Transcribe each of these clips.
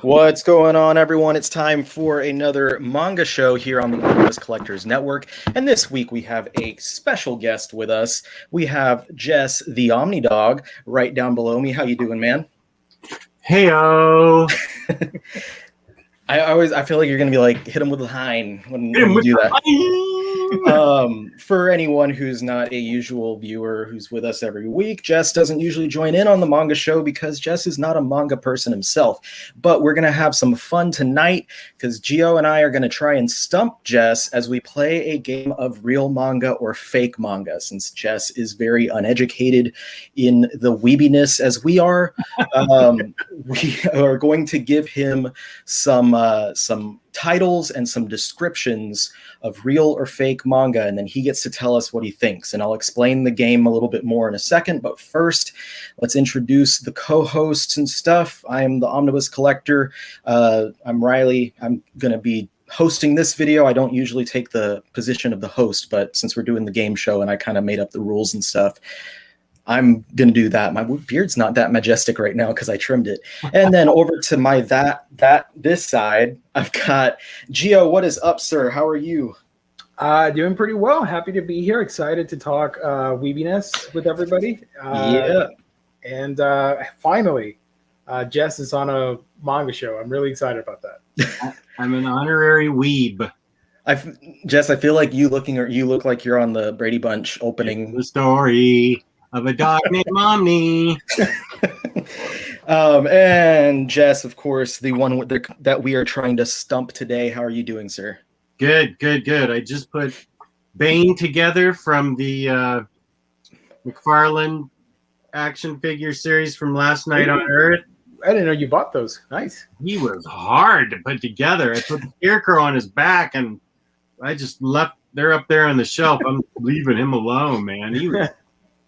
What's going on, everyone? It's time for another manga show here on the Omnibus Collectors Network. And this week we have a special guest with us. We have Jess, the Omnidog, right down below me. How you doing, man? Heyo. I feel like you're gonna be like, hit him with the hind when you do that. For anyone who's not a usual viewer who's with us every week, Jess doesn't usually join in on the manga show because Jess is not a manga person himself. But we're gonna have some fun tonight because Gio and I are gonna try and stump Jess as we play a game of real manga or fake manga. Since Jess is very uneducated in the weebiness as we are, we are going to give him some titles and some descriptions of real or fake manga, and then he gets to tell us what he thinks. And I'll explain the game a little bit more in a second, but first, let's introduce the co-hosts and stuff. I am the Omnibus Collector. I'm Riley. I'm going to be hosting this video. I don't usually take the position of the host, but since we're doing the game show and I kind of made up the rules and stuff, I'm going to do that. My beard's not that majestic right now because I trimmed it. And then over to my this side, I've got Gio. What is up, sir? How are you? Doing pretty well. Happy to be here. Excited to talk weebiness with everybody. Yeah. And finally, Jess is on a manga show. I'm really excited about that. I'm an honorary weeb. Jess, I feel like you look like you're on the Brady Bunch opening. The story of a dog named Omni. And Jess, of course, the one that we are trying to stump today. How are you doing, sir? Good. I just put Bane together from the McFarlane action figure series from Last Night on Earth. I didn't know you bought those. Nice. He was hard to put together. I put the scarecrow on his back, and I just left. They're up there on the shelf. I'm leaving him alone, man.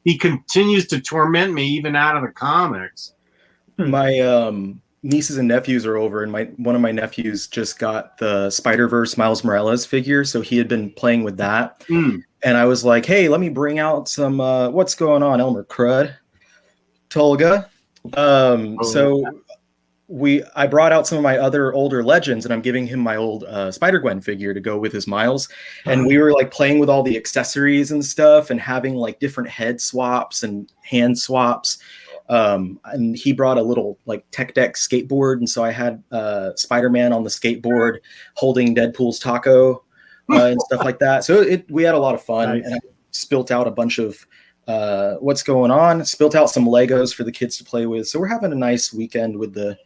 He continues to torment me even out of the comics. My nieces and nephews are over, and one of my nephews just got the Spider-Verse Miles Morales figure, so he had been playing with that. And I was like, hey, let me bring out some what's going on, Elmer Crud, Tolga. So I brought out some of my other older legends, and I'm giving him my old Spider-Gwen figure to go with his Miles. And we were like playing with all the accessories and stuff and having like different head swaps and hand swaps. And he brought a little like tech deck skateboard. And so I had Spider-Man on the skateboard holding Deadpool's taco and stuff like that. So we had a lot of fun. Nice. And I spilt out a bunch of what's going on, spilt out some Legos for the kids to play with. So we're having a nice weekend with the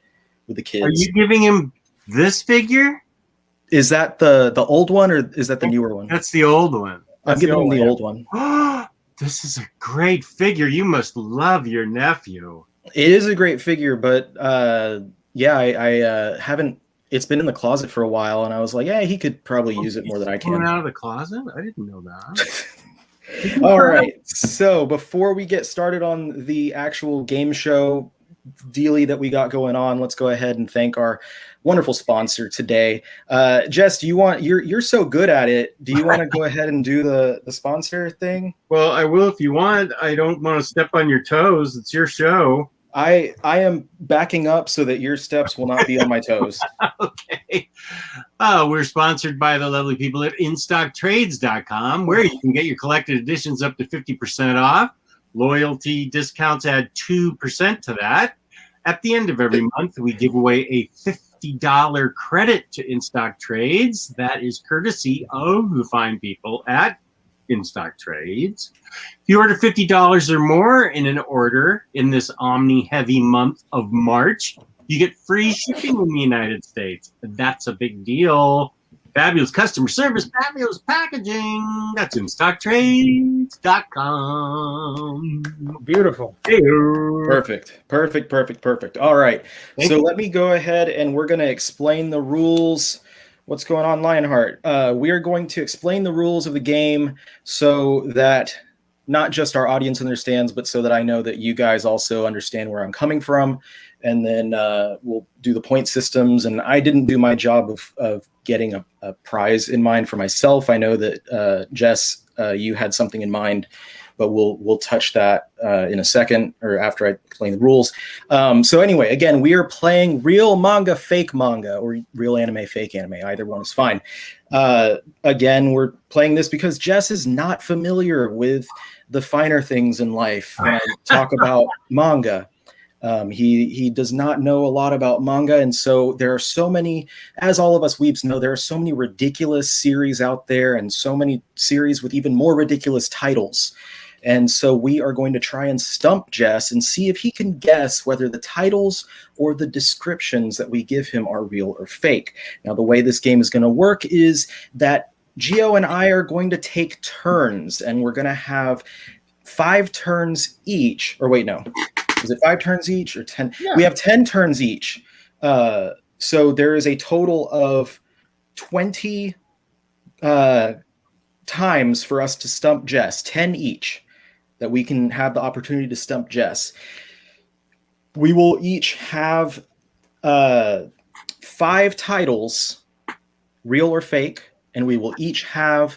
kids. Are you giving him this figure? Is that the old one or is that the newer one? That's the old one. I'm giving him the old one. This is a great figure. You must love your nephew. It is a great figure, but yeah, I haven't. It's been in the closet for a while, and I was like, yeah, he could probably use it more than I can. Coming out of the closet? I didn't know that. All right. So before we get started on the actual game show dealy that we got going on, let's go ahead and thank our wonderful sponsor today. Jess, you're so good at it. Do you want to go ahead and do the sponsor thing? Well, I will if you want. I don't want to step on your toes. It's your show. I am backing up so that your steps will not be on my toes. Okay. We're sponsored by the lovely people at InStockTrades.com, where you can get your collected editions up to 50% off. Loyalty discounts add 2% to that. At the end of every month, we give away a $50 credit to InStock Trades. That is courtesy of the fine people at InStock Trades. If you order $50 or more in an order in this Omni-heavy month of March, you get free shipping in the United States. That's a big deal. Fabulous customer service, fabulous packaging. That's InStockTrades.com. Beautiful. Perfect. All right. So let me go ahead and we're going to explain the rules. What's going on, Lionheart? We are going to explain the rules of the game so that not just our audience understands, but so that I know that you guys also understand where I'm coming from. And then we'll do the point systems. And I didn't do my job of getting a prize in mind for myself. I know that Jess you had something in mind, but we'll touch that in a second, or after I explain the rules. So anyway, again, we are playing real manga, fake manga, or real anime, fake anime. Either one is fine. Again, we're playing this because Jess is not familiar with the finer things in life when I talk about manga. He does not know a lot about manga, and so there are so many, as all of us weeps know, there are so many ridiculous series out there, and so many series with even more ridiculous titles. And so we are going to try and stump Jess and see if he can guess whether the titles or the descriptions that we give him are real or fake. Now, the way this game is going to work is that Gio and I are going to take turns, and we're going to have 5 turns each. Or wait, no. Is it 5 turns each or 10? Yeah. We have 10 turns each. So there is a total of 20 times for us to stump Jess, 10 each, that we can have the opportunity to stump Jess. We will each have 5 titles, real or fake, and we will each have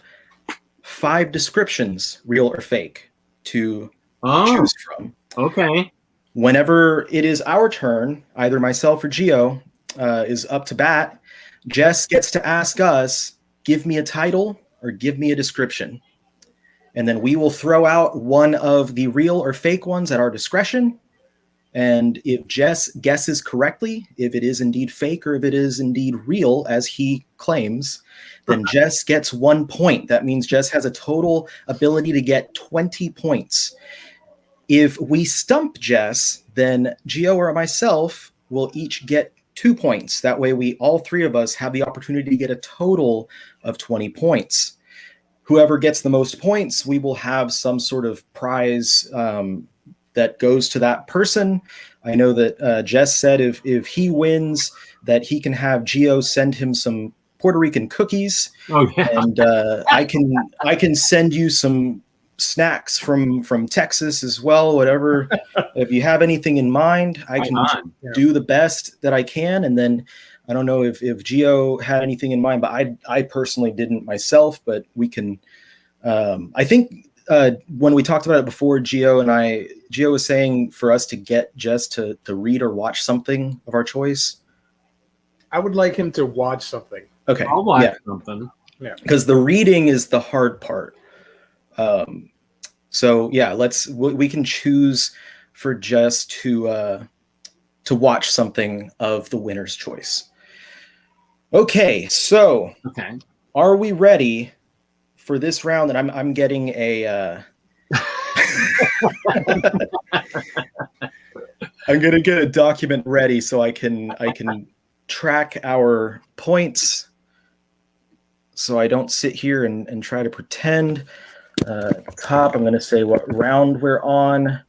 5 descriptions, real or fake, to choose from. Okay. Whenever it is our turn, either myself or Gio is up to bat, Jess gets to ask us, give me a title or give me a description. And then we will throw out one of the real or fake ones at our discretion. And if Jess guesses correctly, if it is indeed fake or if it is indeed real, as he claims, then Jess gets 1 point. That means Jess has a total ability to get 20 points. If we stump Jess, then Gio or myself will each get 2 points. That way we, all 3 of us, have the opportunity to get a total of 20 points. Whoever gets the most points, we will have some sort of prize that goes to that person. I know that Jess said if he wins, that he can have Gio send him some Puerto Rican cookies. Oh, yeah. And I can send you some snacks from Texas as well. Whatever, if you have anything in mind, I can do the best that I can. And then I don't know if Gio had anything in mind, but I personally didn't myself. But we can. I think when we talked about it before, Gio was saying for us to get Jess to read or watch something of our choice. I would like him to watch something. Okay, I'll watch something. Yeah, because the reading is the hard part. So yeah, we can choose for Jess to watch something of the winner's choice. Okay, so are we ready for this round? And I'm getting a I'm gonna get a document ready so I can track our points, so I don't sit here and try to pretend. Top, I'm going to say what round we're on,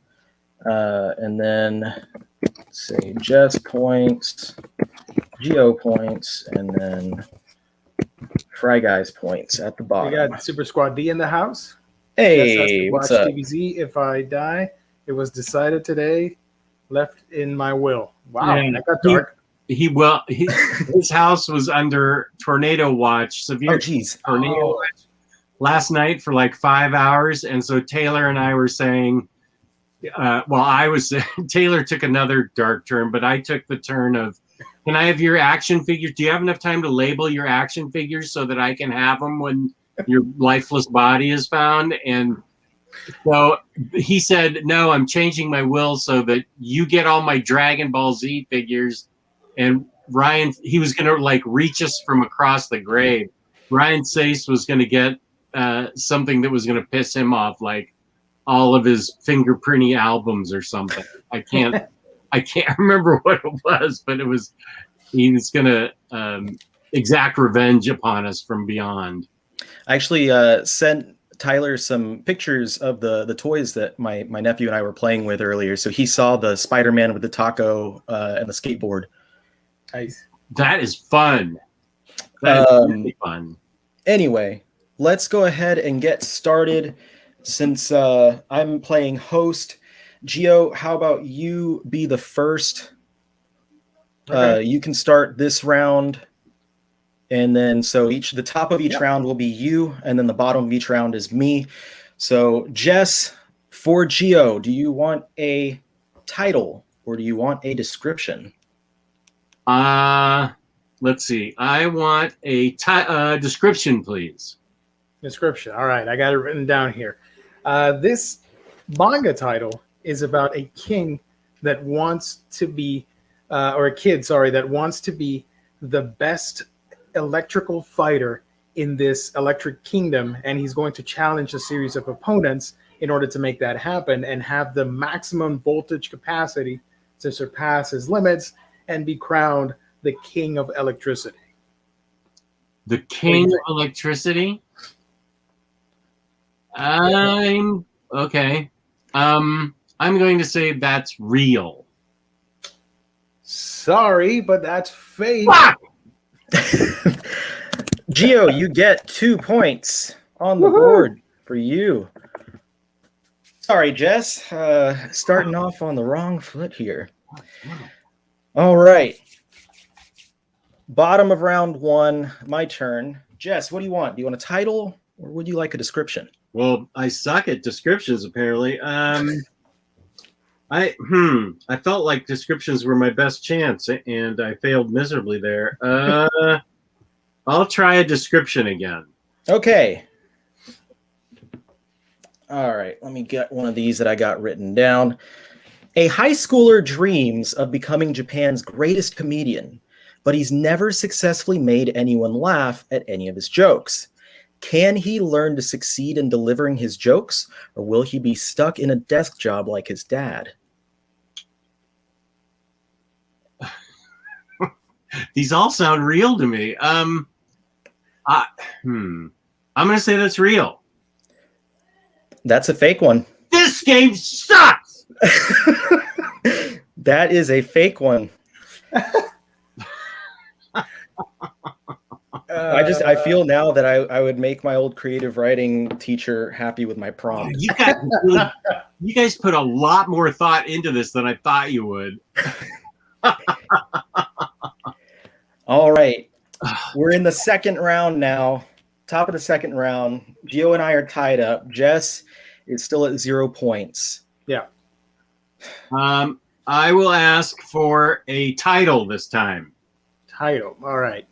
and then say Jess points, Geo points, and then Fry Guys points at the bottom. We got Super Squad D in the house. Hey, what's up? TVZ if I die. It was decided today. Left in my will. Wow, that got dark. His house was under tornado watch, severe tornado watch last night for like 5 hours. And so Taylor and I were saying, Taylor took another dark turn, but I took the turn of, can I have your action figures? Do you have enough time to label your action figures so that I can have them when your lifeless body is found? And so he said, no, I'm changing my will so that you get all my Dragon Ball Z figures. And Ryan, he was going to like reach us from across the grave. Ryan Sace was going to get something that was going to piss him off, like all of his fingerprinty albums or something. I can't remember what it was, but he was going to exact revenge upon us from beyond. I actually sent Tyler some pictures of the toys that my nephew and I were playing with earlier. So he saw the Spider-Man with the taco and the skateboard. Nice. That is fun. That is really fun. Anyway, let's go ahead and get started. Since I'm playing host, Gio, how about you be the first? Okay. You can start this round, And then so the top of each round will be you, and then the bottom of each round is me. So Jess, for Geo, do you want a title or do you want a description? Let's see. I want a description, please. Description. All right, I got it written down here. This manga title is about a king that wants to be, or a kid, sorry, that wants to be the best electrical fighter in this electric kingdom, and he's going to challenge a series of opponents in order to make that happen and have the maximum voltage capacity to surpass his limits and be crowned the king of electricity. The king of electricity? I'm okay. I'm going to say that's real. Sorry, but that's fake. Geo, you get 2 points on the board for you. Sorry, Jess. Starting off on the wrong foot here. All right. Bottom of round 1, my turn. Jess, what do you want? Do you want a title or would you like a description? Well, I suck at descriptions, apparently. I felt like descriptions were my best chance, and I failed miserably there. I'll try a description again. Okay. All right, let me get one of these that I got written down. A high schooler dreams of becoming Japan's greatest comedian, but he's never successfully made anyone laugh at any of his jokes. Can he learn to succeed in delivering his jokes, or will he be stuck in a desk job like his dad? These all sound real to me. I'm going to say that's real. That's a fake one. This game sucks! That is a fake one. I feel now that I would make my old creative writing teacher happy with my prompt. You guys put a lot more thought into this than I thought you would. All right. We're in the second round now. Top of the second round. Gio and I are tied up. Jess is still at 0 points. Yeah. I will ask for a title this time. Title. All right.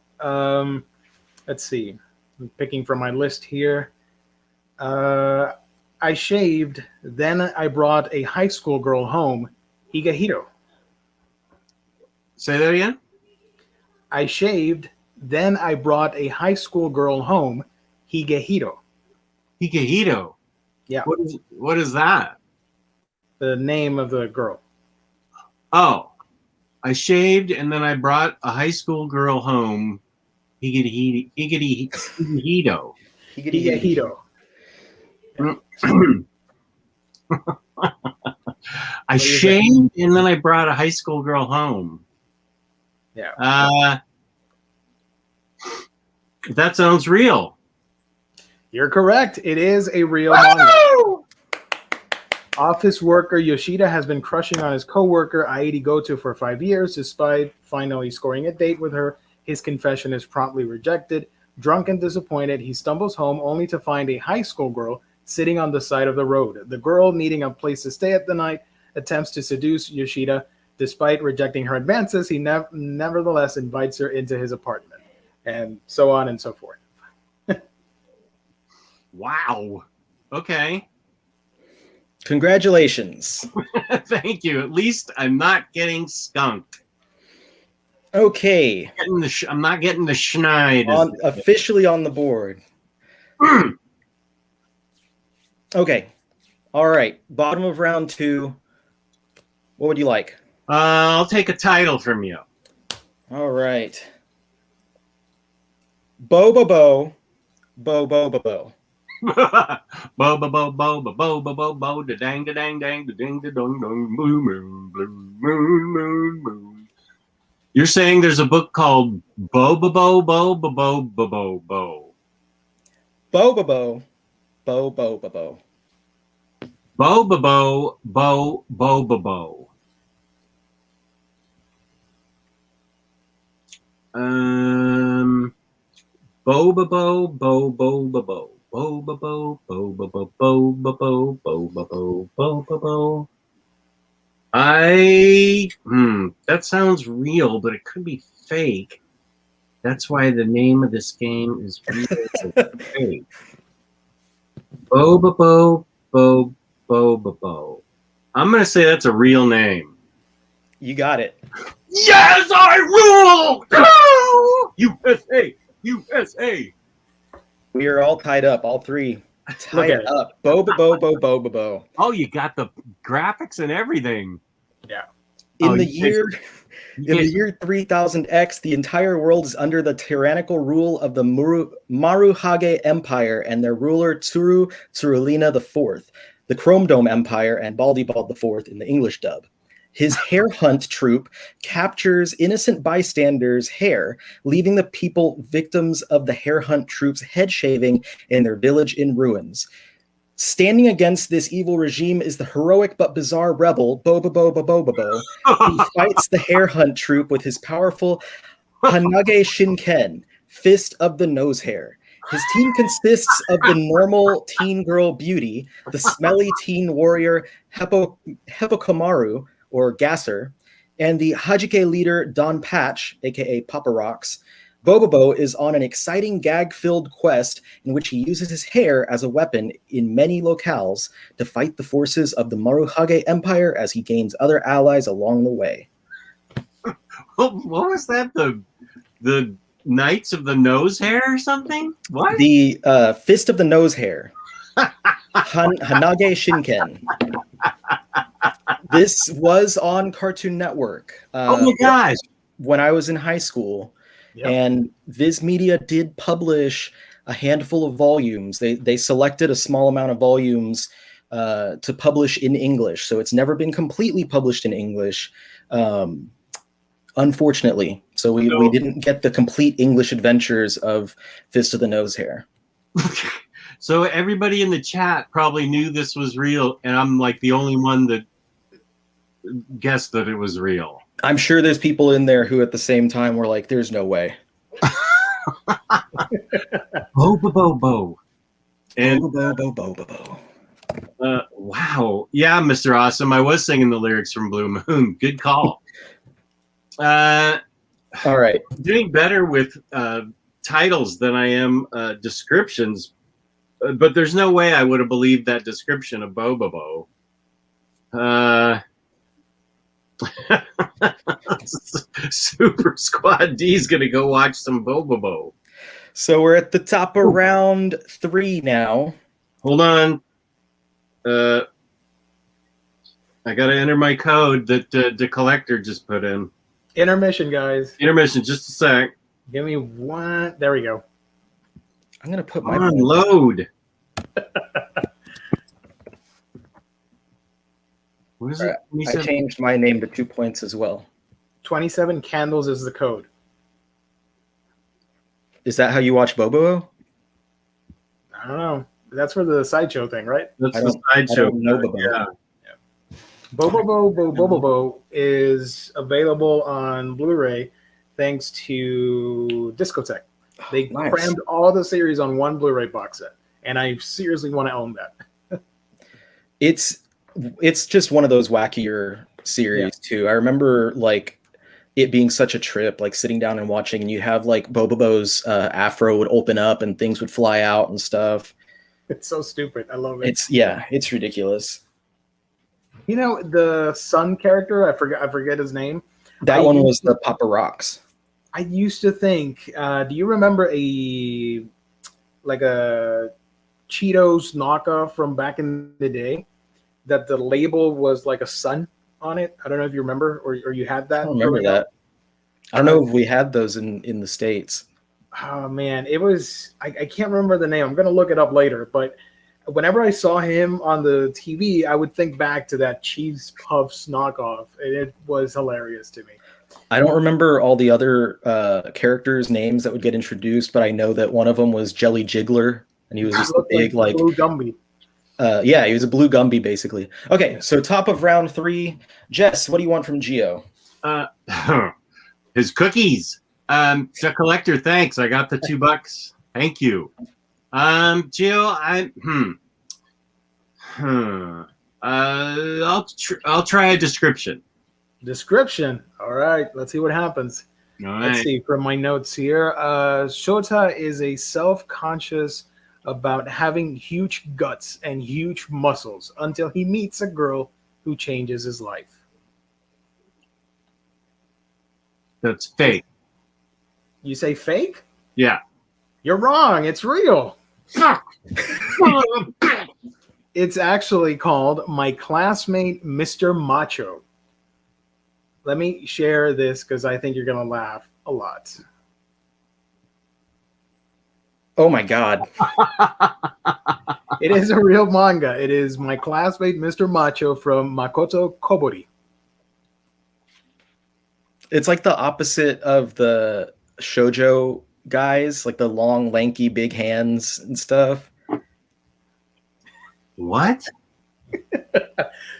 Let's see. I'm picking from my list here. I shaved, then I brought a high school girl home, Higahiro. Say that again? I shaved, then I brought a high school girl home, Higahiro. Higahiro? Yeah. What is that? The name of the girl. Oh, I shaved and then I brought a high school girl home. Higahiro. Higahiro. I shaved and then I brought a high school girl home. Yeah. That sounds real. You're correct. It is a real manga. Office worker Yoshida has been crushing on his co-worker Airi Goto for 5 years. Despite finally scoring a date with her, his confession is promptly rejected. Drunk and disappointed, he stumbles home only to find a high school girl sitting on the side of the road. The girl, needing a place to stay at the night, attempts to seduce Yoshida. Despite rejecting her advances, he nevertheless invites her into his apartment, and so on and so forth. Wow. Okay. Congratulations. Thank you. At least I'm not getting skunked. Okay. I'm not getting the schneid. Officially on the board. Okay. All right. Bottom of round 2. What would you like? I'll take a title from you. All right. Bo bo bo. Bo bo bo bo. Bo bo bo bo bo bo bo bo bo da dang da dang dang da ding da dong dong moon moon moon moon moon. You're saying there's a book called Bo bo bo bo bo bo bo bo bo. Bo bo bo. Bo bo bo bo. Bo bo bo bo bo bo bo. Bo-ba-bo, bo-bo-ba-bo. Bo-ba-bo, bo-ba-bo, bo-ba-bo, bo-ba-bo, bo-ba-bo. That sounds real, but it could be fake. That's why the name of this game is real but fake. Bo-ba-bo, bo-bo-ba-bo. I'm going to say that's a real name. You got it. Yes, I rule! USA! USA! We are all tied up, all three. Tied up. Bo-ba-bo-bo-bo-ba-bo. Oh, you got the graphics and everything. Yeah. In the year 3000X, the entire world is under the tyrannical rule of the Maruhage Empire and their ruler Tsuru Tsurulina IV, the Chrome Dome Empire, and Baldybald IV in the English dub. His hair hunt troupe captures innocent bystanders' hair, leaving the people victims of the hair hunt troupe's head shaving in their village in ruins. Standing against this evil regime is the heroic but bizarre rebel, Bo-ba-bo-ba-bo-ba-bo, who fights the hair hunt troupe with his powerful Hanage Shinken, Fist of the Nose Hair. His team consists of the normal teen girl Beauty, the smelly teen warrior Heppokomaru, or Gasser, and the Hajike leader Don Patch, aka Papa Rocks. Bobobo is on an exciting gag-filled quest in which he uses his hair as a weapon in many locales to fight the forces of the Maruhage Empire as he gains other allies along the way. What was that? The Knights of the Nose Hair or something? What? The Fist of the Nose Hair. Hanage Shinken. This was on Cartoon Network. Oh my gosh. When I was in high school. Yep. And Viz Media did publish a handful of volumes. They selected a small amount of volumes to publish in English. So it's never been completely published in English, unfortunately. So we didn't get the complete English adventures of Fist of the Nose Hair. So everybody in the chat probably knew this was real, and I'm like the only one that guessed that it was real. I'm sure there's people in there who at the same time were like, there's no way. Bo-bo-bo-bo. And Bo-bo-bo-bo-bo-bo. Wow. Yeah, Mr. Awesome. I was singing the lyrics from Blue Moon. Good call. All right. Doing better with titles than I am descriptions, but there's no way I would have believed that description of Bobobo. Super Squad D is going to go watch some Bobobo. So we're at the top of round 3 now. Hold on. I got to enter my code that the collector just put in. Intermission, guys. Intermission, just a sec. Give me one. There we go. I'm going to put my load. What is it? I changed my name to 2 points as well. 27 candles is the code. Is that how you watch Bobo? I don't know. That's for the sideshow thing, right? That's the sideshow. Yeah. Bobo is available on Blu-ray thanks to Discotech. They crammed all the series on one Blu-ray box set, and I seriously want to own that. It's just one of those wackier series too. I remember like it being such a trip, like sitting down and watching, and you have like Bobo's afro would open up and things would fly out and stuff. It's so stupid. I love it. It's ridiculous. You know the son character? I forget his name. That one was the Papa Rocks. I used to think. Do you remember a Cheetos knockoff from back in the day? That the label was like a sun on it. I don't know if you remember or you had that. I don't remember that. I don't know if we had those in the States. Oh man, it was I can't remember the name. I'm gonna look it up later, but whenever I saw him on the TV, I would think back to that Cheese Puffs knockoff, and it was hilarious to me. I don't remember all the other characters' names that would get introduced, but I know that one of them was Jelly Jiggler, and he was just a big like blue Gumby. Yeah, he was a blue Gumby, basically. Okay, so top of round 3. Jess, what do you want from Geo? His cookies. The collector, thanks. I got the $2. Thank you. Jill, I'll try a description. Description. All right. Let's see what happens. All right. Let's see from my notes here. Shota is a self-conscious about having huge guts and huge muscles until he meets a girl who changes his life. That's fake. You say fake? Yeah. You're wrong. It's real. It's actually called My Classmate, Mr. Macho. Let me share this because I think you're going to laugh a lot. Oh my God. It is a real manga. It is My Classmate, Mr. Macho from Makoto Kobori. It's like the opposite of the shoujo guys, like the long, lanky, big hands and stuff. What?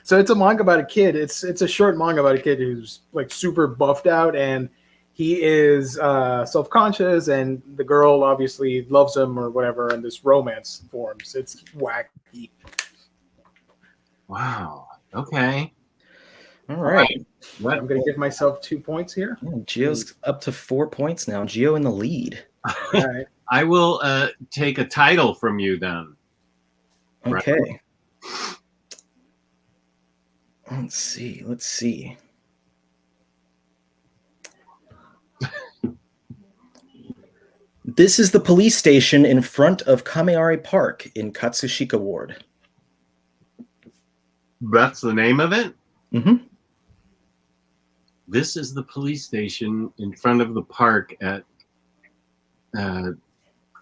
So it's a manga about a kid. It's a short manga about a kid who's like super buffed out, and he is self-conscious, and the girl obviously loves him or whatever, and this romance forms. It's wacky. Wow. Okay. All right. I'm going to give myself 2 points here. Gio's up to 4 points now. Gio in the lead. All right. I will take a title from you then. Okay. Right. Let's see. This is the police station in front of Kameari Park in Katsushika Ward. That's the name of it? Mm-hmm. This is the police station in front of the park at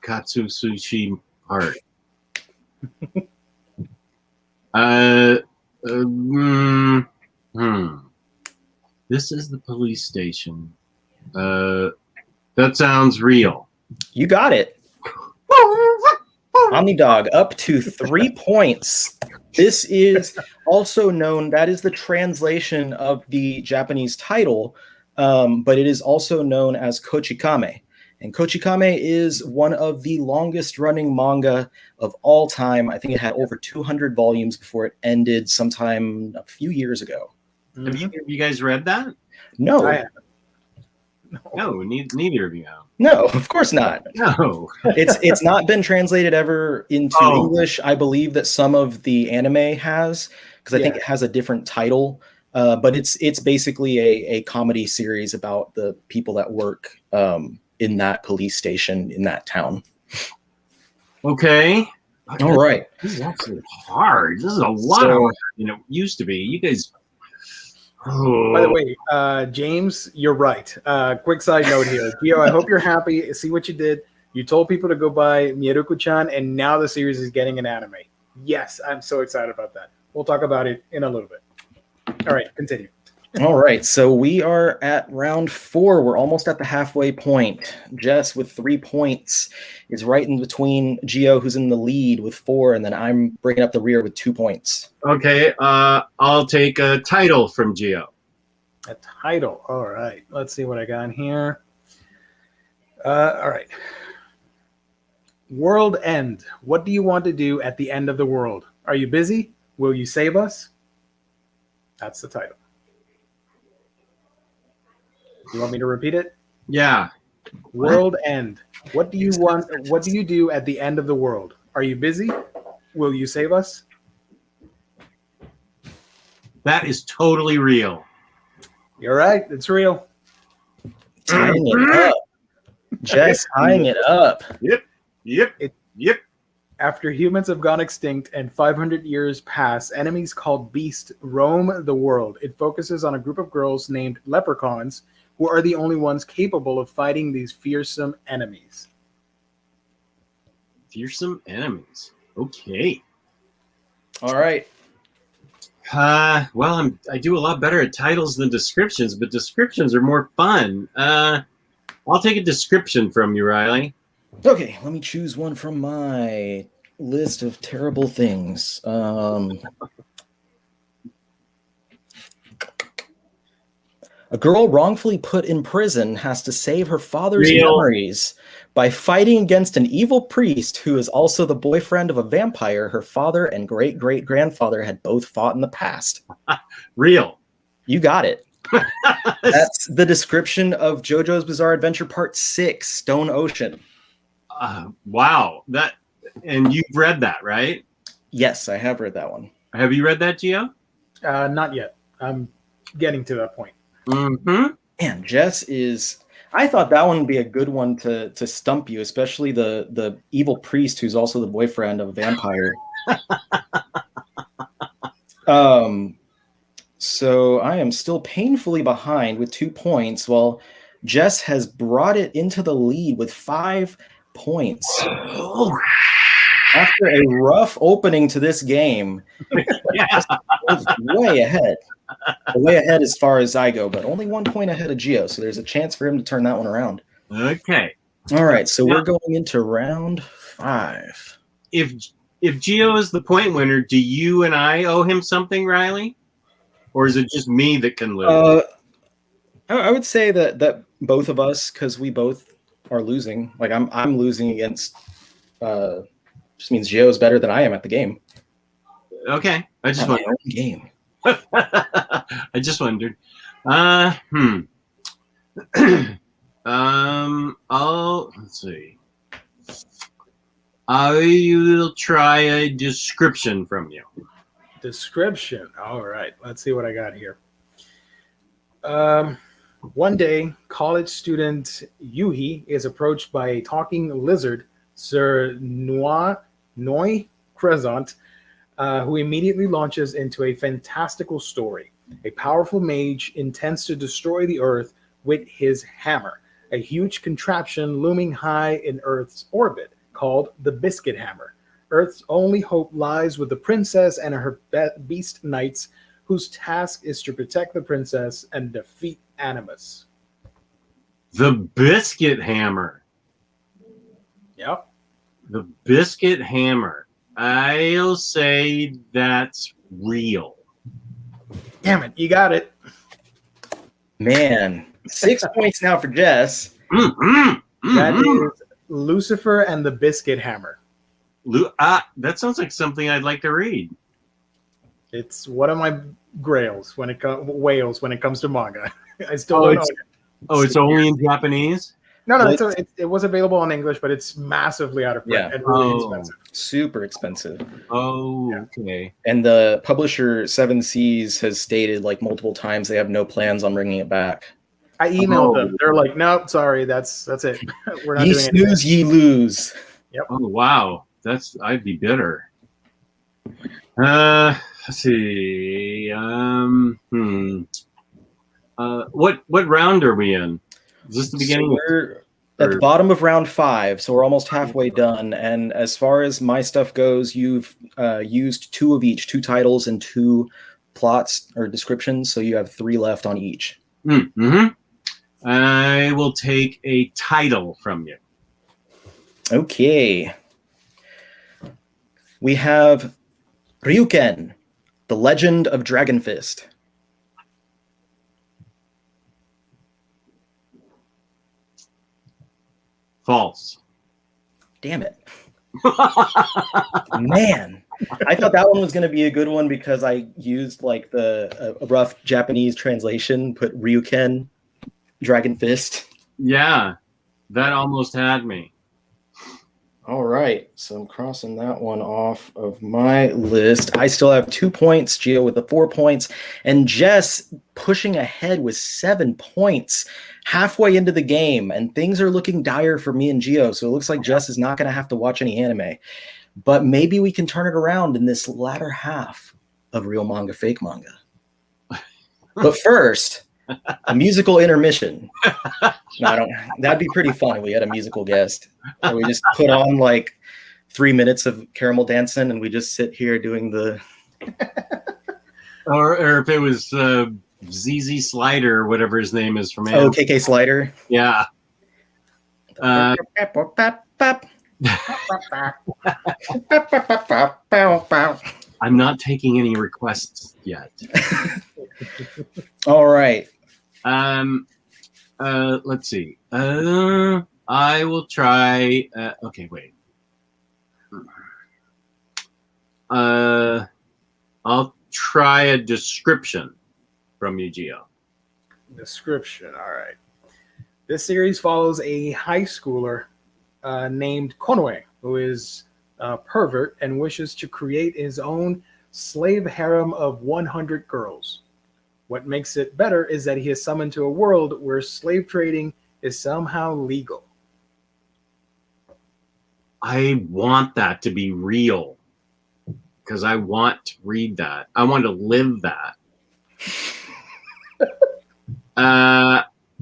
Katsusushi Park. This is the police station. That sounds real. You got it. Omnidog up to 3 points. This is also known, that is the translation of the Japanese title, but it is also known as Kochikame. And Kochikame is one of the longest running manga of all time. I think it had over 200 volumes before it ended sometime a few years ago. Have you guys read that? No. I haven't. No, neither of you have. No, of course not. No. It's not been translated ever into English. I believe that some of the anime has, because I think it has a different title. But it's basically a comedy series about the people that work in that police station in that town. Okay. All right. This is actually hard. This is a lot of, used to be. You guys. Oh. By the way, James, you're right. Quick side note here. Gio, I hope you're happy. See what you did. You told people to go buy Mieruku-chan, and now the series is getting an anime. Yes, I'm so excited about that. We'll talk about it in a little bit. All right, continue. All right, so we are at round 4. We're almost at the halfway point. Jess with 3 points is right in between Gio, who's in the lead with 4, and then I'm bringing up the rear with 2 points. Okay, I'll take a title from Gio. A title. All right, let's see what I got in here. All right. World End. What do you want to do at the end of the world? Are you busy? Will you save us? That's the title. You want me to repeat it? Yeah. World End. What do you want? What do you do at the end of the world? Are you busy? Will you save us? That is totally real. You're right. It's real. Tying it up. Jess tying it up. Yep. After humans have gone extinct and 500 years pass, enemies called Beast roam the world. It focuses on a group of girls named leprechauns who are the only ones capable of fighting these fearsome enemies. Fearsome enemies. Okay. All right. Well, I do a lot better at titles than descriptions, but descriptions are more fun. I'll take a description from you, Riley. Okay, let me choose one from my list of terrible things. A girl wrongfully put in prison has to save her father's Real. memories by fighting against an evil priest who is also the boyfriend of a vampire her father and great-great-grandfather had both fought in the past. Real. You got it. That's the description of JoJo's Bizarre Adventure Part 6, Stone Ocean. Wow. And you've read that, right? Yes, I have read that one. Have you read that, Gio? Not yet. I'm getting to that point. Mm-hmm. Man, Jess is... I thought that one would be a good one to stump you, especially the evil priest who's also the boyfriend of a vampire. So I am still painfully behind with 2 points, while Jess has brought it into the lead with 5 points. After a rough opening to this game, Yeah. it's way ahead. Way ahead as far as I go, but only 1 point ahead of Gio, so there's a chance for him to turn that one around. Okay. All right, so we're going into round 5. If Gio is the point winner, do you and I owe him something, Riley? Or is it just me that can lose? I would say that both of us, because we both are losing. Like I'm losing against. Just means Gio is better than I am at the game. Okay, I just wondered. Game. I just wondered. Let's see. I will try a description from you. Description. All right. Let's see what I got here. One day, college student Yuhi is approached by a talking lizard, Sir Noi Crescent, who immediately launches into a fantastical story. A powerful mage intends to destroy the Earth with his hammer, a huge contraption looming high in Earth's orbit called the Biscuit Hammer. Earth's only hope lies with the princess and her beast knights, whose task is to protect the princess and defeat Animus. The Biscuit Hammer. Yep. The Biscuit Hammer. I'll say that's real. Damn it, you got it. Man, 6 points now for Jess. That is Lucifer and the Biscuit Hammer. That sounds like something I'd like to read. It's one of my grails when it comes to manga. I still don't know. It's only in Japanese? No, it was available in English, but it's massively out of print and really expensive. Super expensive. Oh, okay. And the publisher 7 Seas has stated like multiple times they have no plans on bringing it back. I emailed them. They're like, nope, sorry, that's it. We're not ye doing snooze, ye lose. Yep. Oh wow, I'd be bitter. Let's see. What round are we in? Is this the beginning? So we're at the bottom of round 5, so we're almost halfway done. And as far as my stuff goes, you've used 2 of each, 2 titles and 2 plots or descriptions, so you have 3 left on each. Mm-hmm. I will take a title from you. Okay. We have Ryuken, The Legend of Dragon Fist. False. Damn it. Man, I thought that one was going to be a good one because I used like a rough Japanese translation, put Ryuken, Dragon Fist. Yeah, that almost had me. All right, so I'm crossing that one off of my list. I still have 2 points, Gio with the 4 points, and Jess pushing ahead with 7 points halfway into the game, and things are looking dire for me and Gio, so it looks like Jess is not going to have to watch any anime. But maybe we can turn it around in this latter half of Real Manga, Fake Manga. But first, a musical intermission. No, that'd be pretty fun if we had a musical guest. Or we just put on like 3 minutes of caramel dancing and we just sit here doing the... Or if it was ZZ Slider, or whatever his name is from Anime. Oh, KK Slider? Yeah. I'm not taking any requests yet. All right. Let's see. I will try. Okay, wait. I'll try a description from you, Gio. Description. All right. This series follows a high schooler named Konoe, who is a pervert and wishes to create his own slave harem of 100 girls. What makes it better is that he is summoned to a world where slave trading is somehow legal. I want that to be real because I want to read that. I want to live that.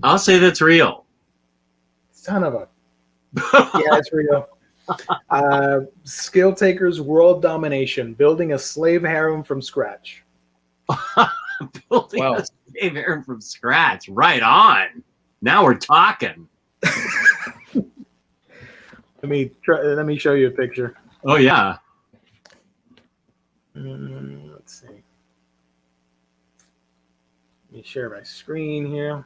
I'll say that's real. Son of a... Yeah, it's real. Skill Taker's World Domination, building a slave harem from scratch. Building a slave harem from scratch. Right on. Now we're talking. Let me show you a picture. Oh, yeah. Let's see. Let me share my screen here.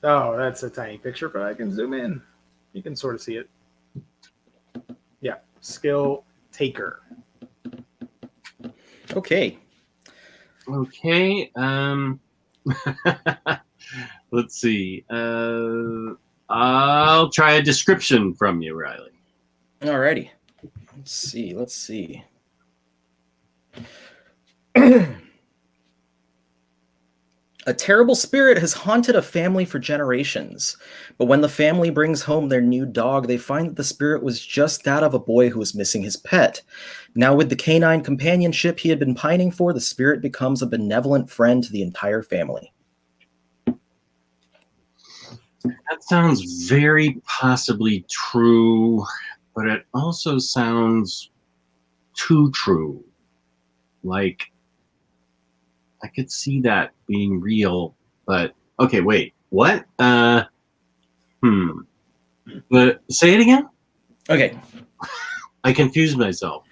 Oh, that's a tiny picture, but I can zoom in. You can sort of see it. Yeah, Skill Taker. Okay. Okay. Let's see. I'll try a description from you, Riley. Alrighty. Let's see. A terrible spirit has haunted a family for generations, but when the family brings home their new dog, they find that the spirit was just that of a boy who was missing his pet. Now, with the canine companionship he had been pining for, the spirit becomes a benevolent friend to the entire family. That sounds very possibly true, but it also sounds too true. Like, I could see that being real, but okay, wait, what? But say it again? Okay. I confused myself.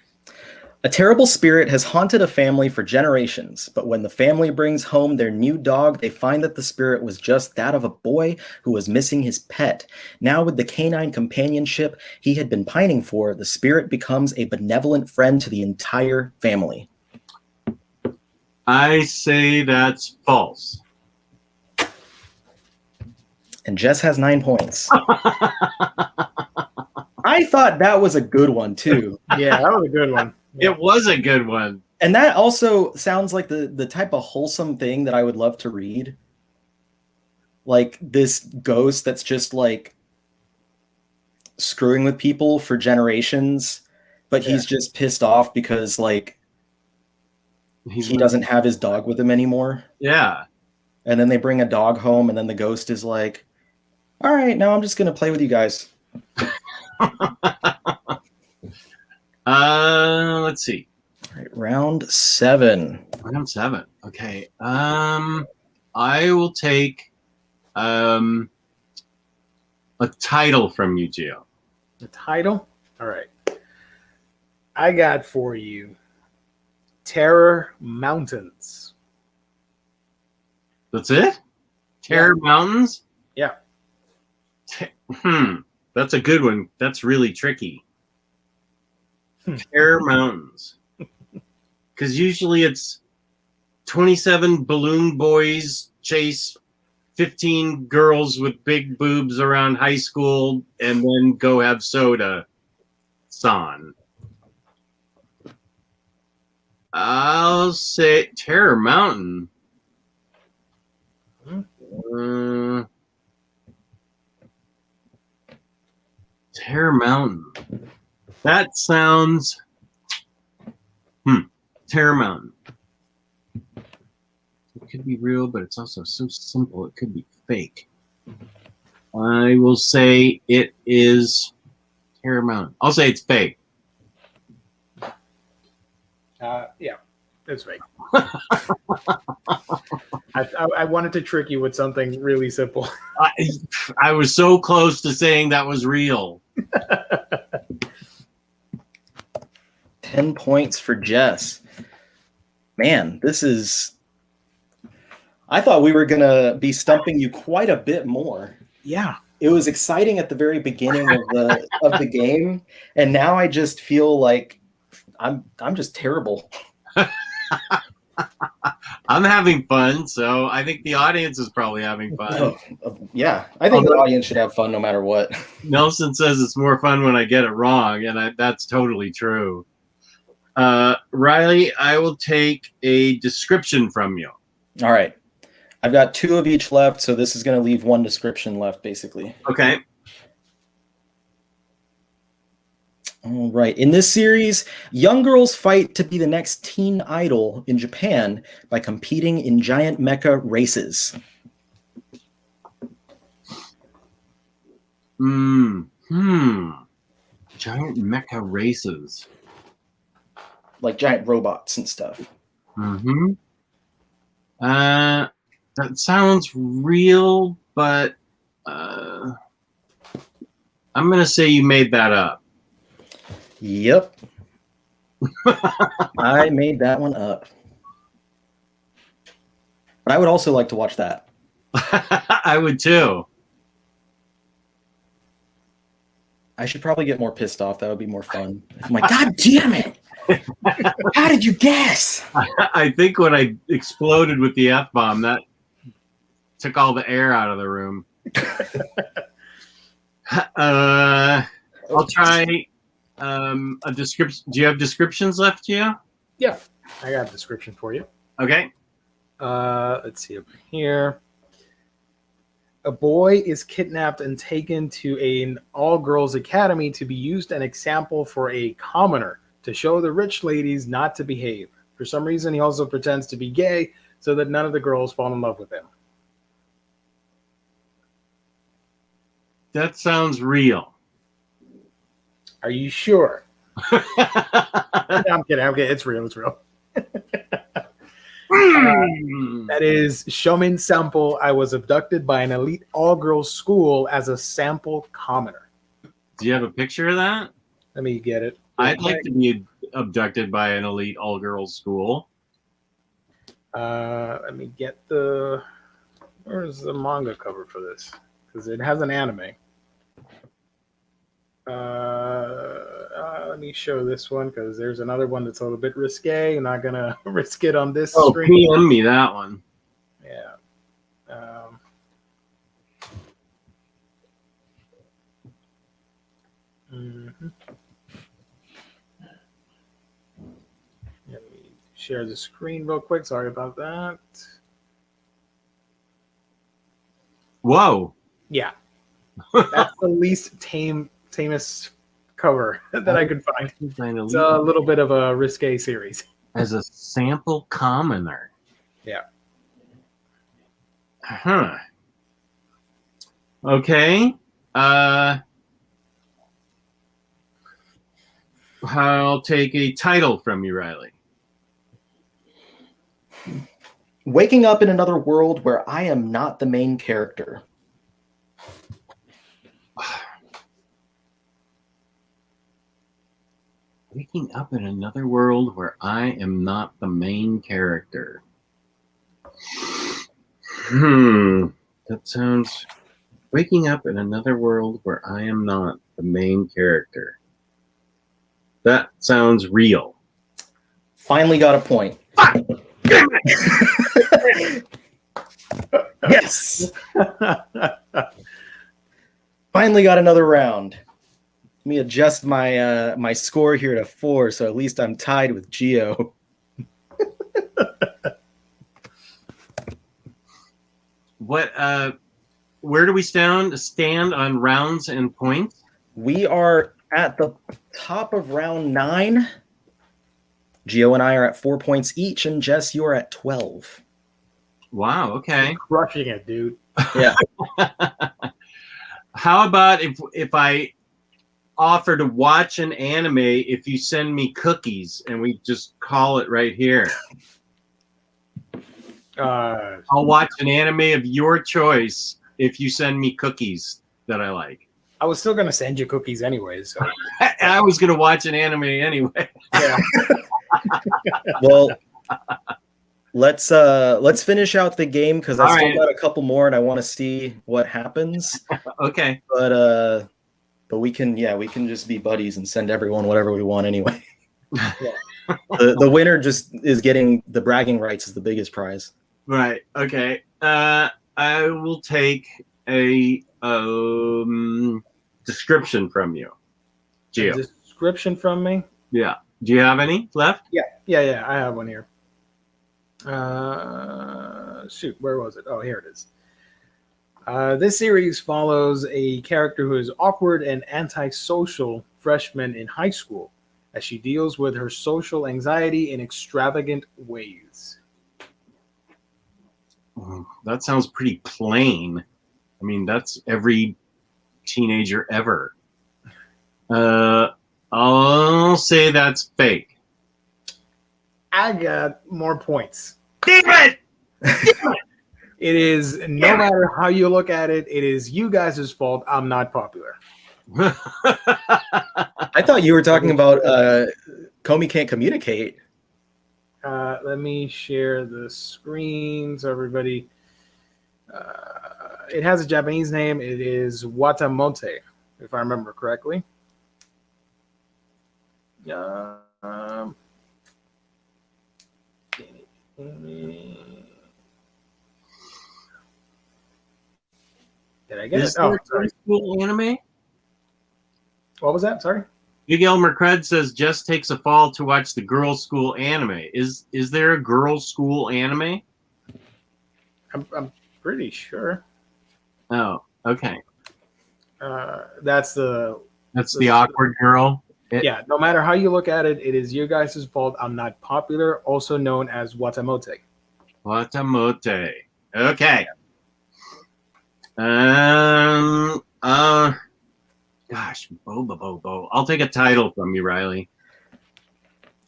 A terrible spirit has haunted a family for generations, but when the family brings home their new dog, they find that the spirit was just that of a boy who was missing his pet. Now, with the canine companionship he had been pining for, the spirit becomes a benevolent friend to the entire family. I say that's false. And Jess has 9 points. I thought that was a good one, too. Yeah, that was a good one. It was a good one. And that also sounds like the type of wholesome thing that I would love to read. Like this ghost that's just like screwing with people for generations, but he's just pissed off because like he doesn't have his dog with him anymore. Yeah. And then they bring a dog home, and then the ghost is like, all right, now I'm just going to play with you guys. Let's see. All right, round 7. Round 7. Okay. I will take a title from you, Gio. The title? All right. I got for you Terror Mountains. That's it? Terror Mountains? Yeah. That's a good one. That's really tricky. Terror Mountains. Because usually it's 27 balloon boys chase 15 girls with big boobs around high school and then go have soda. Son. I'll say Terror Mountain. Terror Mountain. That sounds... Terror Mountain. It could be real, but it's also so simple it could be fake. I will say it is Terror Mountain. I'll say it's fake. Yeah, it's fake. I wanted to trick you with something really simple. I was so close to saying that was real. 10 points for Jess. Man, this is... I thought we were going to be stumping you quite a bit more. Yeah. It was exciting at the very beginning of the game, and now I just feel like I'm just terrible. I'm having fun, so I think the audience is probably having fun. Yeah, I think the audience should have fun no matter what. Nelson says it's more fun when I get it wrong, and that's totally true. Riley, I will take a description from you. All right. I've got 2 of each left, so this is going to leave 1 description left, basically. Okay. All right. In this series, young girls fight to be the next teen idol in Japan by competing in giant mecha races. Giant mecha races. Like giant robots and stuff. Mm-hmm. That sounds real, but I'm going to say you made that up. Yep. I made that one up. But I would also like to watch that. I would too. I should probably get more pissed off. That would be more fun. I'm like, God damn it! How did you guess? I think when I exploded with the F-bomb, that took all the air out of the room. I'll try a description. Do you have descriptions left, Gio? Yeah, I got a description for you. Okay. Let's see over here. A boy is kidnapped and taken to an all-girls academy to be used an example for a commoner to show the rich ladies not to behave. For some reason, he also pretends to be gay so that none of the girls fall in love with him. That sounds real. Are you sure? No, I'm kidding. Okay, it's real. It's real. That is Shomin Sample. I was abducted by an elite all-girls school as a sample commoner. Do you have a picture of that? Let me get it. I'd like to be abducted by an elite all-girls school. Let me get the... Where's the manga cover for this? Because it has an anime. Let me show this one because there's another one that's a little bit risque. I'm not gonna risk it on this screen. PM me that one. Yeah. Let me share the screen real quick. Sorry about that. Whoa. Yeah. That's the least tamest cover that I could find. It's a little bit of a risque series. As a sample commoner. Yeah. Huh. Okay. I'll take a title from you, Riley. Waking up in another world where I am not the main character. Waking up in another world where I am not the main character. That sounds... Waking up in another world where I am not the main character. That sounds real. Finally got a point. Yes! Finally got another round. Let me adjust my my score here to 4, so at least I'm tied with Gio. What? Where do we stand on rounds and points? We are at the top of round 9. Gio and I are at 4 points each, and Jess, you're at 12. Wow. Okay. You're crushing it, dude. Yeah. How about if I offer to watch an anime if you send me cookies and we just call it right here? I'll watch an anime of your choice if you send me cookies that I like. I was still gonna send you cookies anyways. So. I was gonna watch an anime anyway. Yeah. Well, let's finish out the game because I still got a couple more and I want to see what happens. Okay. But we can just be buddies and send everyone whatever we want anyway. The winner just is getting the bragging rights is the biggest prize. Right. Okay. I will take a description from you, Gio. A description from me? Yeah. Do you have any left? Yeah. I have one here. Shoot, where was it? Oh, here it is. This series follows a character who is awkward and antisocial freshman in high school as she deals with her social anxiety in extravagant ways. That sounds pretty plain. I mean, that's every teenager ever. I'll say that's fake. I got more points. Damn it! It is, no matter how you look at it, it is you guys' fault I'm not popular. I thought you were talking about Comey can't communicate. Let me share the screen so everybody. It has a Japanese name. It is Watamote, if I remember correctly. Did I get it? Oh, sorry. School anime? What was that? Sorry. Big Elmer Cred says just takes a fall to watch the girls' school anime. Is there a girls' school anime? I'm pretty sure. Oh, okay. That's the awkward girl. Yeah, no matter how you look at it, it is your guys' fault I'm not popular, also known as Watamote. Watamote. Okay. Gosh, Bobo. I'll take a title from you, Riley.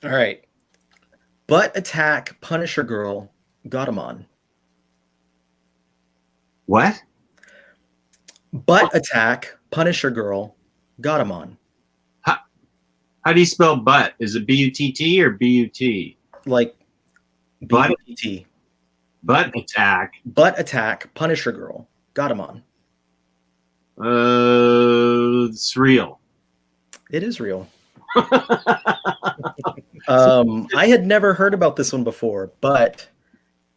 All right. Butt Attack Punisher Girl Gatomon. What? Butt Attack Punisher Girl Gatomon. How do you spell butt? Is it B-U-T-T or B-U-T? Like B-U-T-T. Butt Attack. Butt Attack Punisher Girl Gatomon. It's real. It is real. I had never heard about this one before, but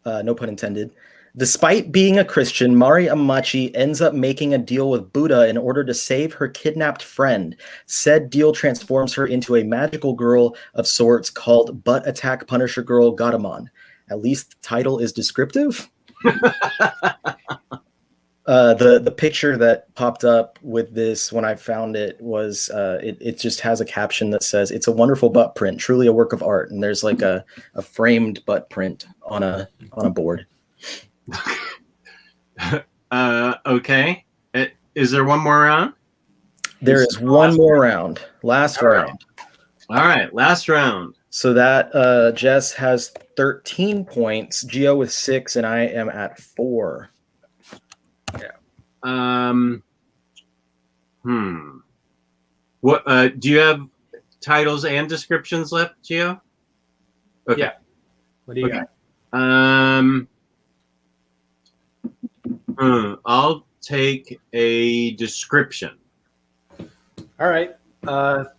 no pun intended. Despite being a Christian, Mari Amachi ends up making a deal with Buddha in order to save her kidnapped friend. Said deal transforms her into a magical girl of sorts called Butt Attack Punisher Girl Gatomon. At least the title is descriptive. The picture that popped up with this when I found it was it just has a caption that says it's a wonderful butt print, truly a work of art, and there's like a framed butt print on a board. Okay. Is there one more round? There is one more round. Last round. All right, last round. So that Jess has 13 points, Gio with 6, and I am at 4. What do you have titles and descriptions left, Gio? Okay. Yeah. What do you got? I'll take a description. All right.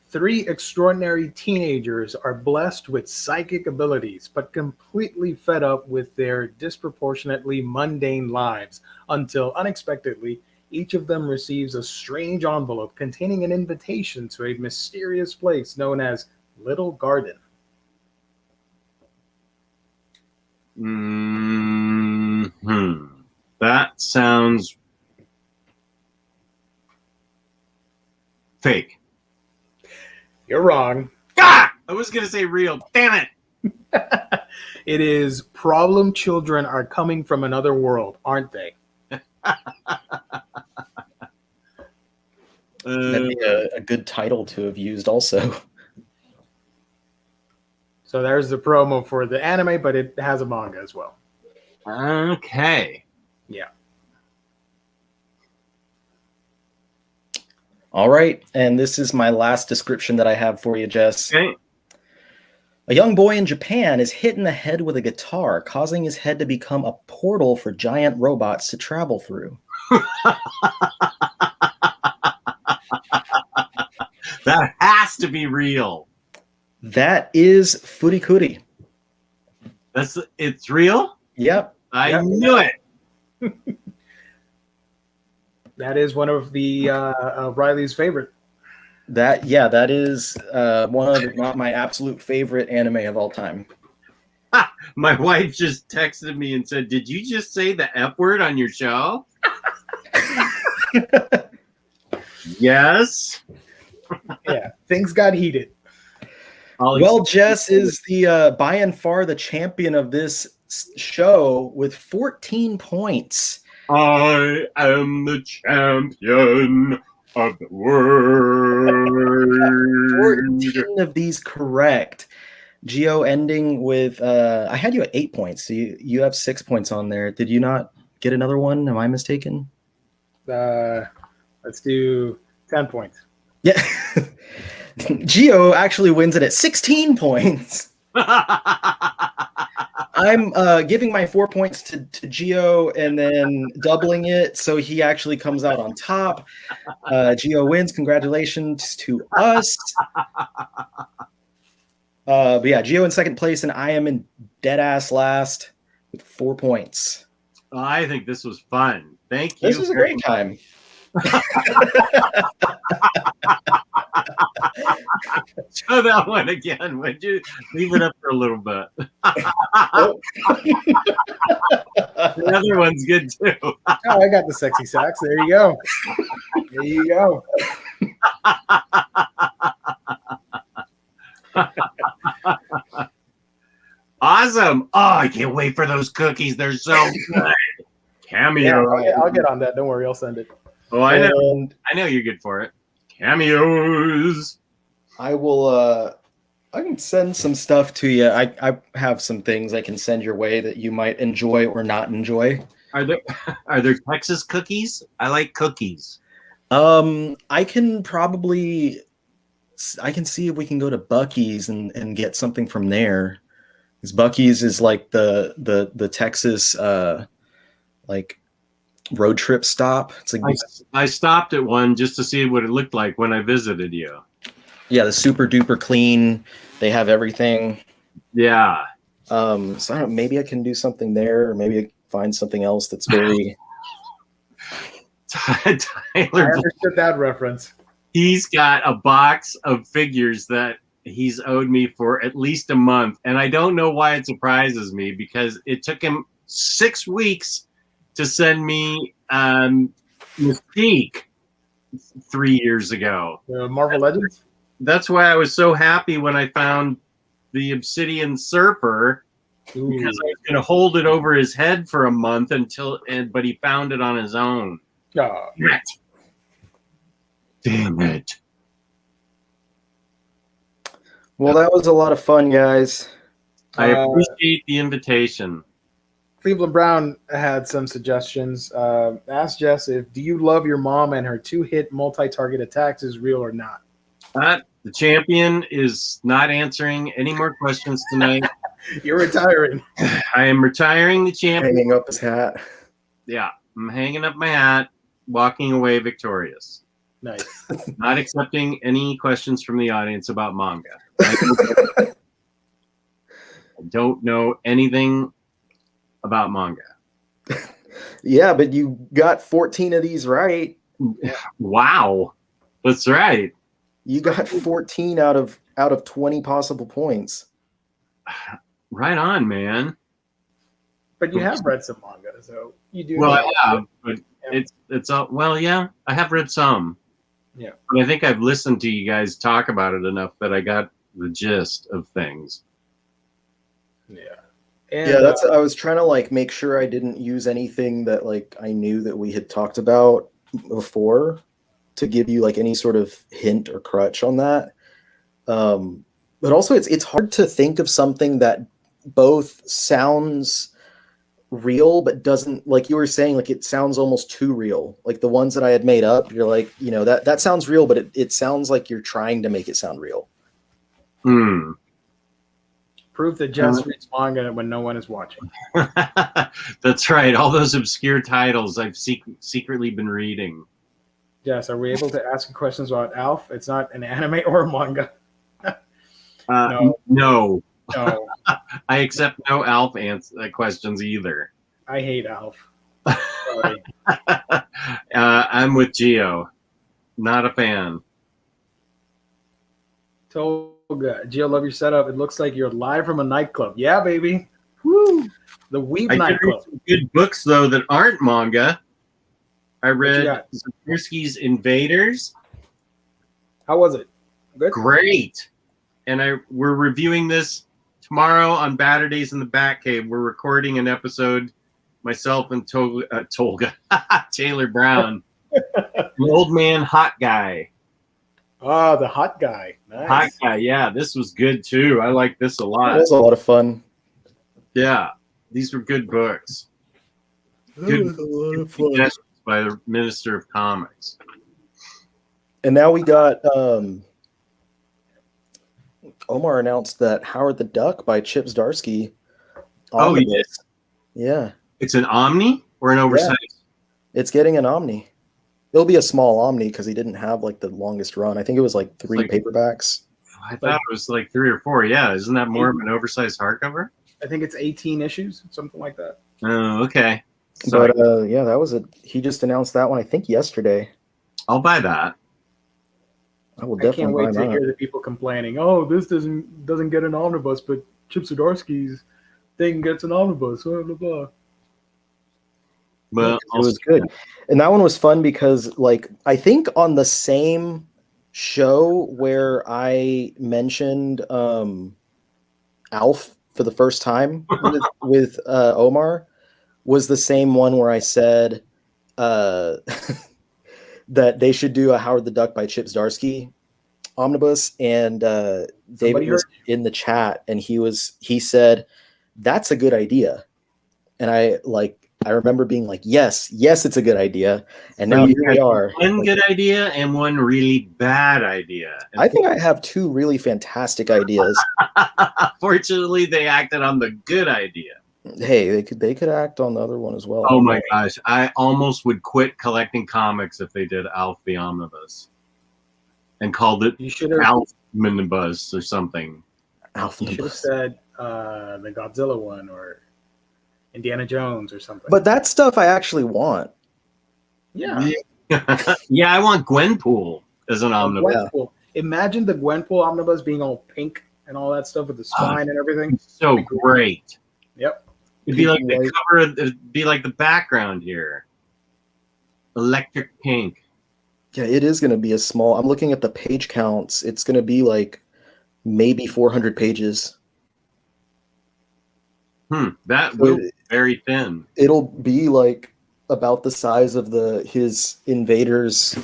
3 extraordinary teenagers are blessed with psychic abilities, but completely fed up with their disproportionately mundane lives until, unexpectedly, each of them receives a strange envelope containing an invitation to a mysterious place known as Little Garden. That sounds fake. You're wrong. Ah! I was going to say real. Damn it. It is problem children are coming from another world, aren't they? That'd be a good title to have used also. So there's the promo for the anime, but it has a manga as well. Okay. Yeah. All right, and this is my last description that I have for you, Jess. Okay. A young boy in Japan is hit in the head with a guitar, causing his head to become a portal for giant robots to travel through. That has to be real. That is Furikuri. It's real? Yep. I knew it. That is one of the Riley's favorite. That is one of, if not my absolute favorite anime of all time. My wife just texted me and said, "Did you just say the F word on your show?" Yes. Yeah, things got heated. Well, Jess is the by and far the champion of this show with 14 points. I am the champion of the world. 14 of these correct. Geo ending with I had you at 8 points. So you have 6 points on there. Did you not get another one? Am I mistaken? Let's do 10 points. Yeah. Geo actually wins it at 16 points. I'm giving my 4 points to Geo and then doubling it, so he actually comes out on top. Geo wins. Congratulations to us. But yeah, Geo in second place, and I am in dead ass last with 4 points. I think this was fun. Thank you. This was a great time. Show that one again, would you? Leave it up for a little bit. The other one's good too. Oh, I got the sexy sax. There you go. There you go. Awesome. Oh, I can't wait for those cookies. They're so good. Cameo. Yeah, I'll get on that. Don't worry, I'll send it. Oh, I know. I know you're good for it. Cameos. I will I can send some stuff to you. I have some things I can send your way that you might enjoy or not enjoy. Are there Texas cookies? I like cookies. I can see if we can go to Buc-ee's and get something from there. Because Buc-ee's is like the Texas like road trip stop. It's like I stopped at one just to see what it looked like when I visited you. Yeah, the super duper clean. They have everything. Yeah. So I don't know, maybe I can do something there, or maybe I find something else that's very Tyler, I understood that reference. He's got a box of figures that he's owed me for at least a month, and I don't know why it surprises me, because it took him 6 weeks to send me Mystique 3 years ago. Marvel Legends? That's why I was so happy when I found the Obsidian Surfer. Ooh. Because I was going to hold it over his head for a month but he found it on his own. Oh. Damn it. Well, that was a lot of fun, guys. I appreciate the invitation. Cleveland Brown had some suggestions. Ask Jess do you love your mom and her 2-hit multi-target attacks is real or not? The champion is not answering any more questions tonight. You're retiring. I am retiring the champion. Hanging up his hat. Yeah, I'm hanging up my hat, walking away victorious. Nice. Not accepting any questions from the audience about manga. I don't know anything about manga. Yeah, but you got 14 of these right. Wow. That's right. You got 14 out of 20 possible points. Right on, man. But you have read some manga, so you do. Well, I have, but yeah. It's all, well, yeah, I have read some. Yeah. But I think I've listened to you guys talk about it enough that I got the gist of things. Yeah. And, yeah, that's I was trying to like make sure I didn't use anything that like I knew that we had talked about before to give you like any sort of hint or crutch on that. But also it's hard to think of something that both sounds real but doesn't, like you were saying, like it sounds almost too real. Like the ones that I had made up, you're like, you know, that sounds real, but it sounds like you're trying to make it sound real. Proof that Jess reads manga when no one is watching. That's right. All those obscure titles I've secretly been reading. Jess, are we able to ask you questions about Alf? It's not an anime or a manga. No. No. I accept no Alf questions either. I hate Alf. Sorry. I'm with Gio. Not a fan. Toga, Gio, love your setup. It looks like you're live from a nightclub. Yeah, baby. Woo! The Weeb I nightclub. read some good books though that aren't manga. I read Zapirsky's Invaders. How was it? Good. Great. And we're reviewing this tomorrow on Batterdays in the Batcave. We're recording an episode, myself and Tolga, Taylor Brown, the old man hot guy. Oh, the hot guy. Nice. Hot guy, yeah. This was good too. I like this a lot. It was a lot of fun. Yeah, these were good books. Good suggestions by the Minister of Comics. And now we got Omar announced that Howard the Duck by Chip Zdarsky. Oh, he did? Yeah. It's an Omni or an oversized? Yeah. It's getting an Omni. It'll be a small Omni because he didn't have like the longest run. I think it was like three paperbacks. I thought it was like 3 or 4. Yeah, isn't that more of an oversized hardcover? I think it's 18 issues, something like that. Oh, okay. But yeah, that was it. He just announced that one, I think, yesterday. I'll buy that. I will definitely buy that. I can't wait to hear the people complaining. Oh, this doesn't get an omnibus, but Chip Zdarsky's thing gets an omnibus. Blah, blah, blah. Well, it was good. And that one was fun because, like, I think on the same show where I mentioned Alf for the first time with Omar was the same one where I said that they should do a Howard the Duck by Chip Zdarsky omnibus, and David was in the chat and he said that's a good idea, and I remember being like, yes, it's a good idea. And now here we are. One good idea and one really bad idea. I think I have 2 really fantastic ideas. Fortunately, they acted on the good idea. Hey, they could act on the other one as well. Oh my gosh. I almost would quit collecting comics if they did Alf the Omnibus and called it Alf Omnibus or something. Alf You should have said the Godzilla one or Indiana Jones or something. But that stuff I actually want. Yeah. Yeah, I want Gwenpool as an omnibus. Gwenpool. Imagine the Gwenpool omnibus being all pink and all that stuff with the spine and everything. So great. Yep. It'd be like the cover, it'd be like the background here. Electric pink. Yeah, it is going to be a small. I'm looking at the page counts. It's going to be like maybe 400 pages. That will be very thin. It'll be like about the size of his Invaders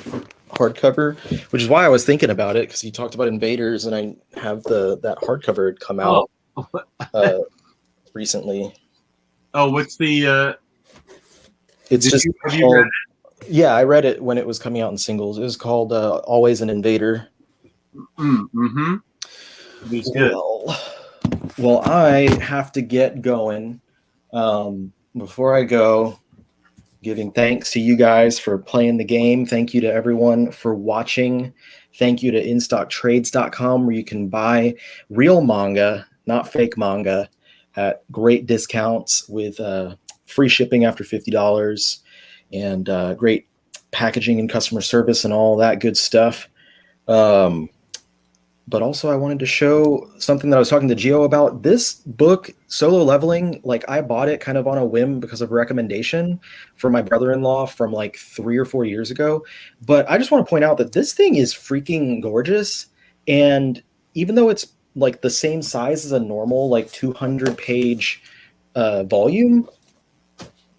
hardcover, which is why I was thinking about it, because he talked about Invaders, and I have that hardcover come out recently. Oh, what's the? It's just have you read it? Yeah, I read it when it was coming out in singles. It was called Always an Invader. Mm-hmm. It was good. Well, I have to get going. Before I go, giving thanks to you guys for playing the game. Thank you to everyone for watching. Thank you to InStockTrades.com, where you can buy real manga, not fake manga, at great discounts with free shipping after $50 and great packaging and customer service and all that good stuff. But also I wanted to show something that I was talking to Gio about. This book, Solo Leveling, like I bought it kind of on a whim because of a recommendation from my brother-in-law from like 3 or 4 years ago. But I just want to point out that this thing is freaking gorgeous. And even though it's like the same size as a normal like 200-page volume,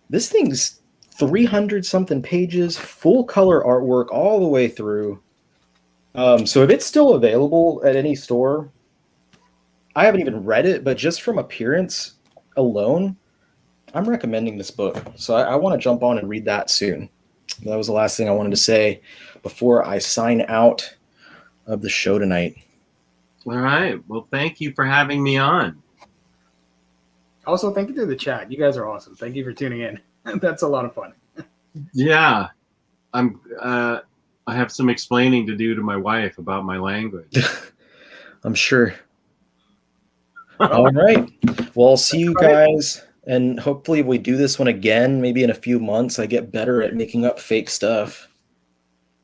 this thing's 300 something pages, full color artwork all the way through. So if it's still available at any store, I haven't even read it, but just from appearance alone, I'm recommending this book. So I want to jump on and read that soon. That was the last thing I wanted to say before I sign out of the show tonight. All right. Well, thank you for having me on. Also, thank you to the chat. You guys are awesome. Thank you for tuning in. That's a lot of fun. Yeah, I have some explaining to do to my wife about my language. I'm sure. All right. Well, I'll see you guys. And hopefully if we do this one again, maybe in a few months, I get better at making up fake stuff.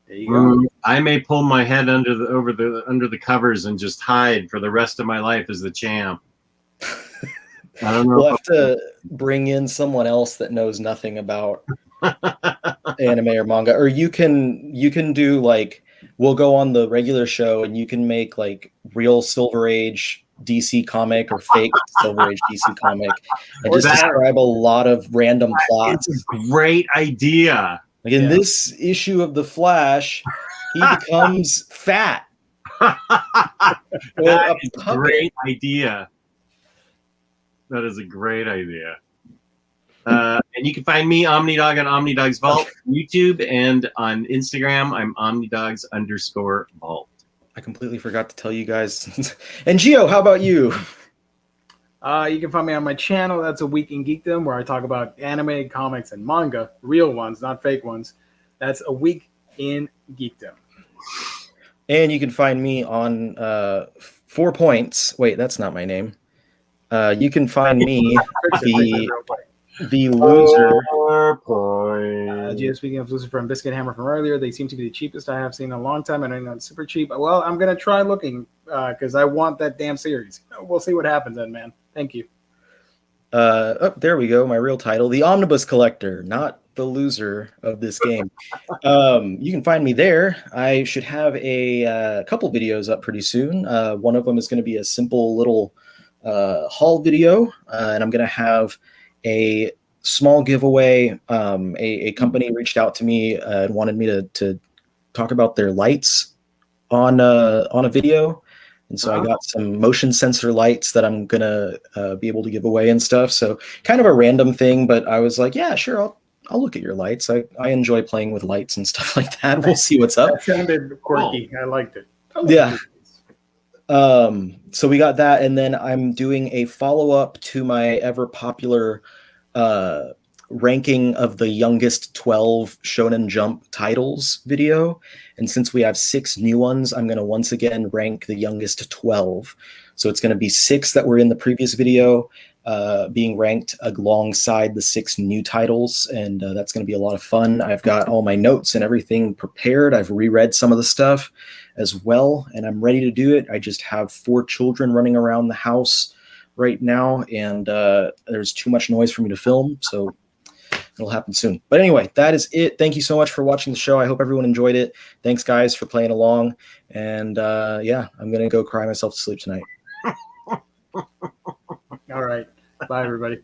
There you go. I may pull my head under the covers and just hide for the rest of my life as the champ. I don't know. We'll have to bring in someone else that knows nothing about anime or manga, or you can do like, we'll go on the regular show and you can make like real Silver Age DC comic or fake Silver Age DC comic and just describe a lot of random plots. It's a great idea. Like in this issue of The Flash, he becomes fat. That is a great idea. That is a great idea. And you can find me, Omnidog, on Omnidog's Vault, YouTube, and on Instagram, I'm Omnidogs_Vault. I completely forgot to tell you guys. And Gio, how about you? You can find me on my channel. That's A Week in Geekdom, where I talk about anime, comics, and manga. Real ones, not fake ones. That's A Week in Geekdom. And you can find me on 4 Points. Wait, that's not my name. You can find me, the loser. Gio, speaking of loser from Biscuit Hammer from earlier, they seem to be the cheapest I have seen in a long time. I know not super cheap. Well, I'm going to try looking because I want that damn series. We'll see what happens then, man. Thank you. Oh, there we go. My real title, The Omnibus Collector, not the loser of this game. You can find me there. I should have a couple videos up pretty soon. One of them is going to be a simple little haul video, and I'm going to have a small giveaway. A company reached out to me and wanted me to talk about their lights on a video. And so I got some motion sensor lights that I'm going to be able to give away and stuff. So kind of a random thing, but I was like, yeah, sure. I'll look at your lights. I enjoy playing with lights and stuff like that. We'll see what's up. That sounded quirky. I liked it. Yeah. So we got that. And then I'm doing a follow-up to my ever popular ranking of the youngest 12 Shonen Jump titles video. And since we have 6 new ones, I'm going to once again rank the youngest 12. So it's going to be 6 that were in the previous video being ranked alongside the 6 new titles. And that's going to be a lot of fun. I've got all my notes and everything prepared. I've reread some of the stuff as well, and I'm ready to do it. I just have 4 children running around the house right now, and there's too much noise for me to film, so it'll happen soon. But anyway, that is it. Thank you so much for watching the show. I hope everyone enjoyed it. Thanks, guys, for playing along. And yeah, I'm going to go cry myself to sleep tonight. All right. Bye, everybody.